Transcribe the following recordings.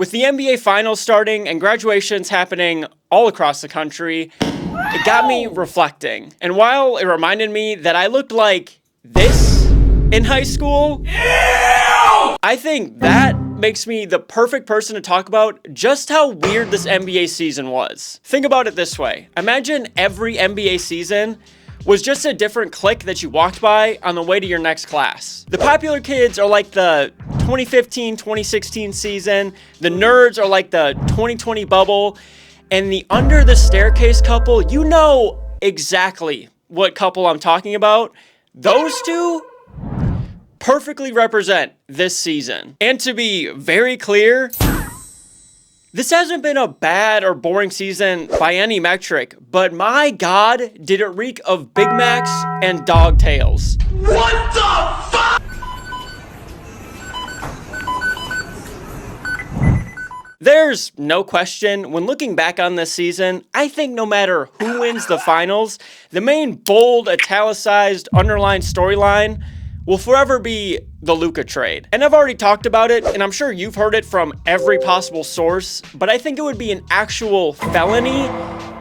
With the NBA Finals starting and graduations happening all across the country, it got me reflecting. And while it reminded me that I looked like this in high school, I think that makes me the perfect person to talk about just how weird this NBA season was. Think about it this way. Imagine every NBA season was just a different clique that you walked by on the way to your next class. The popular kids are like the 2015-2016 season, the nerds are like the 2020 bubble, and the under the staircase couple, you know exactly what couple I'm talking about. Those two perfectly represent this season. And to be very clear, this hasn't been a bad or boring season by any metric, but my God, did it reek of Big Macs and dog tails. What the fuck? There's no question, when looking back on this season, I think no matter who wins the finals, the main bold, italicized, underlined storyline will forever be the Luka trade. And I've already talked about it, and I'm sure you've heard it from every possible source, but I think it would be an actual felony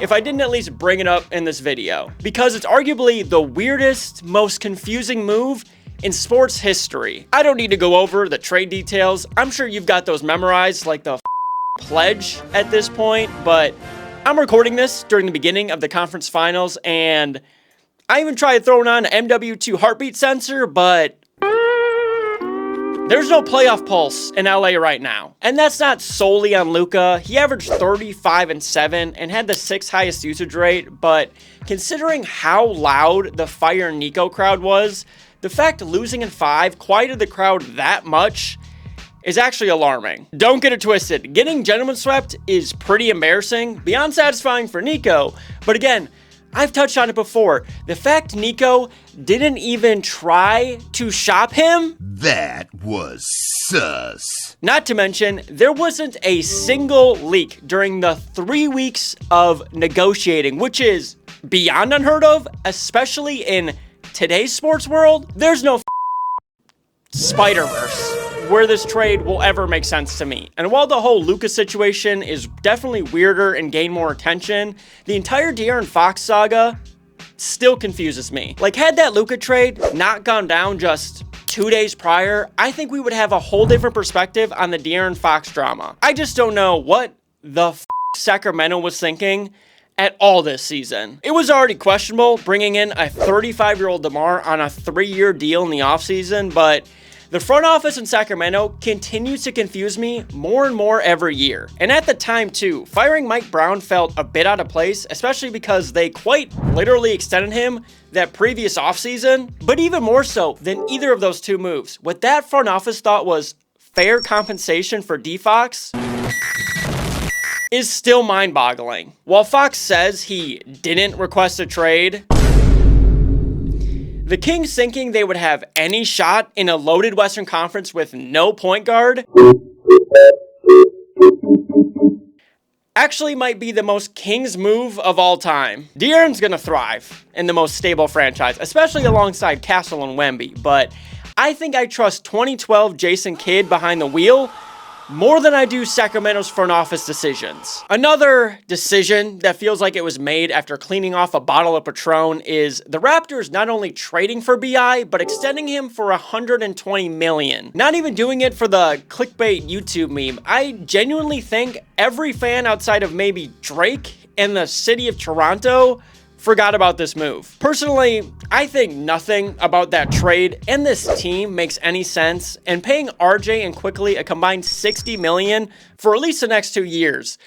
if I didn't at least bring it up in this video. Because it's arguably the weirdest, most confusing move in sports history. I don't need to go over the trade details. I'm sure you've got those memorized like the pledge at this point, but I'm recording this during the beginning of the conference finals, and I even tried throwing on an MW2 heartbeat sensor, but there's no playoff pulse in LA right now. And that's not solely on Luka. He averaged 35-7 and had the 6th highest usage rate, but considering how loud the Fire Nico crowd was, the fact losing in 5 quieted the crowd that much is actually alarming. Don't get it twisted. Getting gentleman swept is pretty embarrassing, beyond satisfying for Nico, but again, I've touched on it before. The fact Nico didn't even try to shop him, That was sus. Not to mention, there wasn't a single leak during the 3 weeks of negotiating, which is beyond unheard of, especially in today's sports world. There's no Spider-Verse where this trade will ever make sense to me. And while the whole Luka situation is definitely weirder and gained more attention, the entire De'Aaron Fox saga still confuses me. Like, had that Luka trade not gone down just 2 days prior, I think we would have a whole different perspective on the De'Aaron Fox drama. I just don't know what the Sacramento was thinking at all this season. It was already questionable bringing in a 35-year-old DeMar on a 3-year deal in the offseason, but the front office in Sacramento continues to confuse me more and more every year. And at the time too, firing Mike Brown felt a bit out of place, especially because they quite literally extended him that previous offseason. But even more so than either of those two moves, what that front office thought was fair compensation for D-Fox is still mind-boggling. While Fox says he didn't request a trade, the Kings thinking they would have any shot in a loaded Western Conference with no point guard actually might be the most Kings move of all time. De'Aaron's gonna thrive in the most stable franchise, especially alongside Castle and Wemby, but I think I trust 2012 Jason Kidd behind the wheel more than I do Sacramento's front office decisions. Another decision that feels like it was made after cleaning off a bottle of Patron is the Raptors not only trading for BI, but extending him for $120 million. Not even doing it for the clickbait YouTube meme. I genuinely think every fan outside of maybe Drake and the city of Toronto forgot about this move. Personally, I think nothing about that trade and this team makes any sense, and paying RJ and Quickly a combined $60 million for at least the next 2 years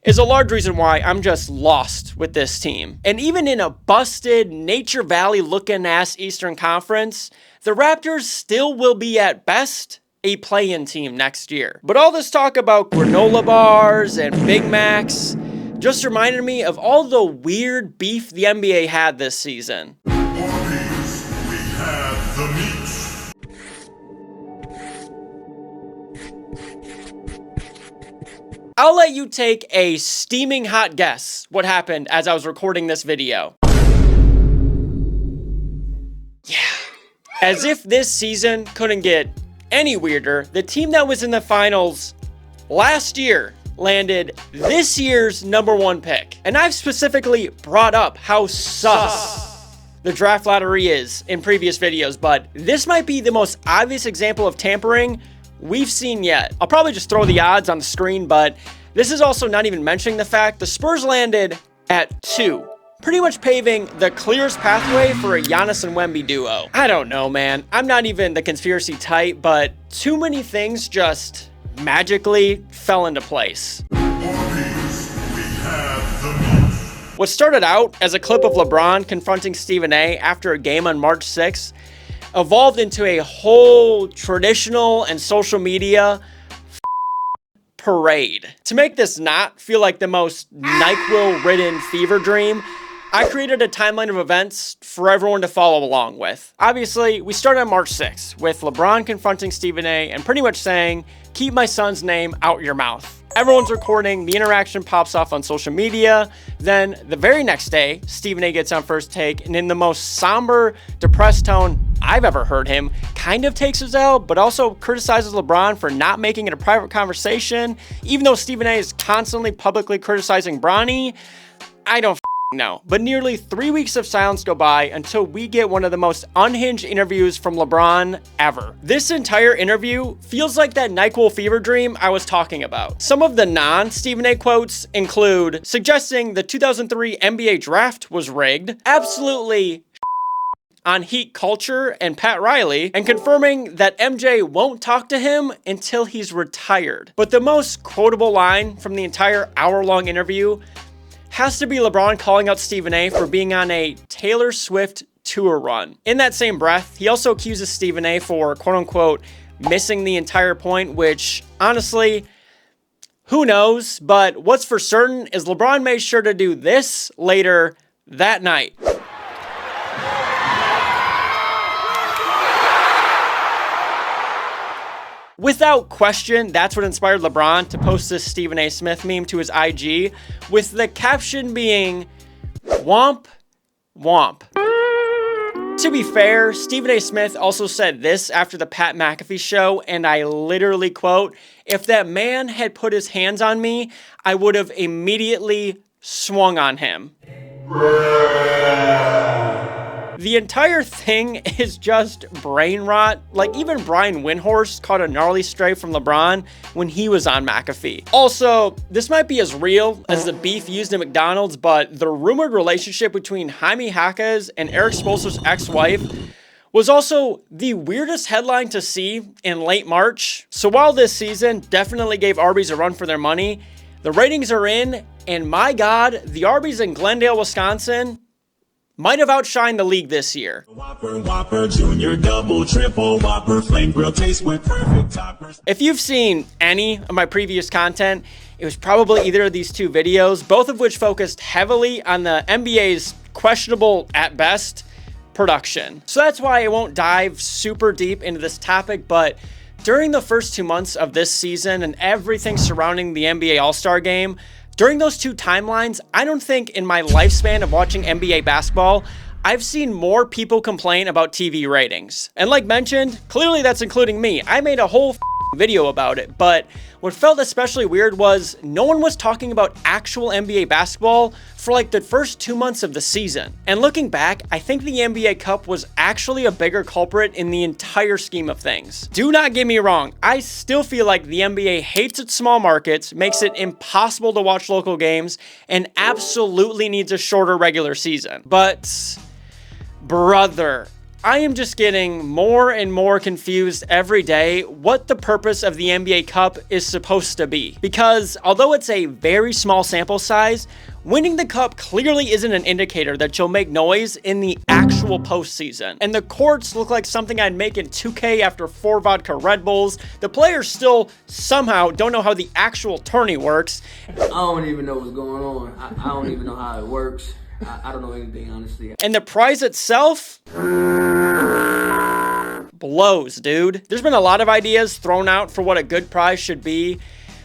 is a large reason why I'm just lost with this team. And even in a busted Nature Valley looking ass Eastern Conference, the Raptors still will be at best a play-in team next year. But all this talk about granola bars and Big Macs just reminded me of all the weird beef the NBA had this season. Arby's, we have the meat. I'll let you take a steaming hot guess what happened as I was recording this video. Yeah. As if this season couldn't get any weirder, the team that was in the finals last year landed this year's #1 pick. And I've specifically brought up how sus the draft lottery is in previous videos, but this might be the most obvious example of tampering we've seen yet. I'll probably just throw the odds on the screen, but this is also not even mentioning the fact the Spurs landed at 2. Pretty much paving the clearest pathway for a Giannis and Wemby duo. I don't know, man. I'm not even the conspiracy type, but too many things just magically fell into place. What started out as a clip of LeBron confronting Stephen A after a game on March 6th evolved into a whole traditional and social media parade. To make this not feel like the most NyQuil-ridden fever dream, I created a timeline of events for everyone to follow along with. Obviously, we started on March 6th with LeBron confronting Stephen A and pretty much saying, "Keep my son's name out your mouth." Everyone's recording, the interaction pops off on social media. Then the very next day, Stephen A gets on First Take and in the most somber, depressed tone I've ever heard him, kind of takes his L, but also criticizes LeBron for not making it a private conversation. Even though Stephen A is constantly publicly criticizing Bronny, I don't know. But nearly 3 weeks of silence go by until we get one of the most unhinged interviews from LeBron ever. This entire interview feels like that NyQuil fever dream I was talking about. Some of the non-Stephen A quotes include suggesting the 2003 NBA draft was rigged, absolutely on Heat culture and Pat Riley, and confirming that MJ won't talk to him until he's retired. But the most quotable line from the entire hour-long interview has to be LeBron calling out Stephen A for being on a Taylor Swift tour run. In that same breath, he also accuses Stephen A for quote-unquote missing the entire point, which honestly, who knows? But what's for certain is LeBron made sure to do this later that night. Without question, that's what inspired LeBron to post this Stephen A. Smith meme to his IG, with the caption being, "Womp, womp." To be fair, Stephen A. Smith also said this after the Pat McAfee show, and I literally quote, "If that man had put his hands on me, I would have immediately swung on him." The entire thing is just brain rot. Like, even Brian Windhorst caught a gnarly stray from LeBron when he was on McAfee. Also, this might be as real as the beef used at McDonald's, but the rumored relationship between Jaime Jaquez and Eric Spoelstra's ex-wife was also the weirdest headline to see in late March. So while this season definitely gave Arby's a run for their money, the ratings are in, and my God, the Arby's in Glendale, Wisconsin might have outshined the league this year. Whopper, Junior, Double, Triple, Whopper, Flame Grill, taste with perfect toppers. If you've seen any of my previous content, it was probably either of these two videos, both of which focused heavily on the NBA's questionable, at best, production. So that's why I won't dive super deep into this topic, but during the first 2 months of this season and everything surrounding the NBA All-Star Game, during those two timelines, I don't think in my lifespan of watching NBA basketball, I've seen more people complain about TV ratings. And like mentioned, clearly that's including me. I made a whole video about it, but what felt especially weird was no one was talking about actual NBA basketball for like the first 2 months of the season. And looking back, I think the NBA Cup was actually a bigger culprit in the entire scheme of things. Do not get me wrong, I still feel like the NBA hates its small markets, makes it impossible to watch local games, and absolutely needs a shorter regular season. But brother, I am just getting more and more confused every day what the purpose of the NBA Cup is supposed to be. Because although it's a very small sample size, winning the cup clearly isn't an indicator that you'll make noise in the actual postseason. And the courts look like something I'd make in 2K after 4 vodka Red Bulls. The players still somehow don't know how the actual tourney works. I don't even know what's going on. I don't even know how it works. I don't know anything, honestly. And the prize itself blows, dude. There's been a lot of ideas thrown out for what a good prize should be,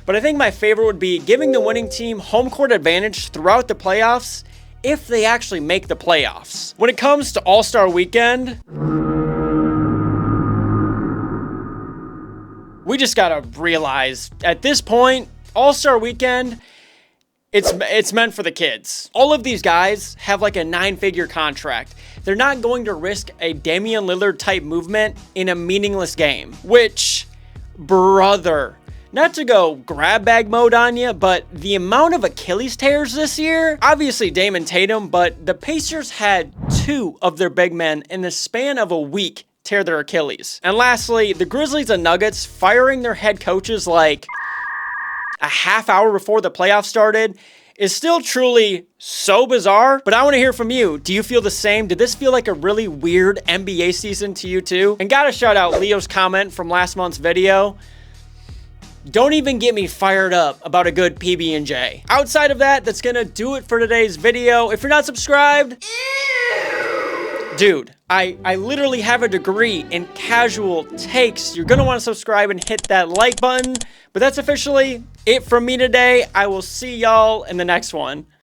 but I think my favorite would be giving the winning team home court advantage throughout the playoffs if they actually make the playoffs. When it comes to All-Star Weekend, we we just gotta realize at this point, All-Star Weekend, it's meant for the kids. All of these guys have like a 9-figure contract. They're not going to risk a Damian Lillard type movement in a meaningless game, which, brother, not to go grab bag mode on you, but the amount of Achilles tears this year, obviously Dame and Tatum, but the Pacers had 2 of their big men in the span of a week tear their Achilles. And lastly, the Grizzlies and Nuggets firing their head coaches like a half hour before the playoffs started is still truly so bizarre, but I want to hear from you. Do you feel the same? Did this feel like a really weird NBA season to you too? And gotta shout out Leo's comment from last month's video. Don't even get me fired up about a good PB&J. Outside of that, that's gonna do it for today's video. If you're not subscribed, dude, I literally have a degree in casual takes. You're gonna want to subscribe and hit that like button. But that's officially it from me today. I will see y'all in the next one.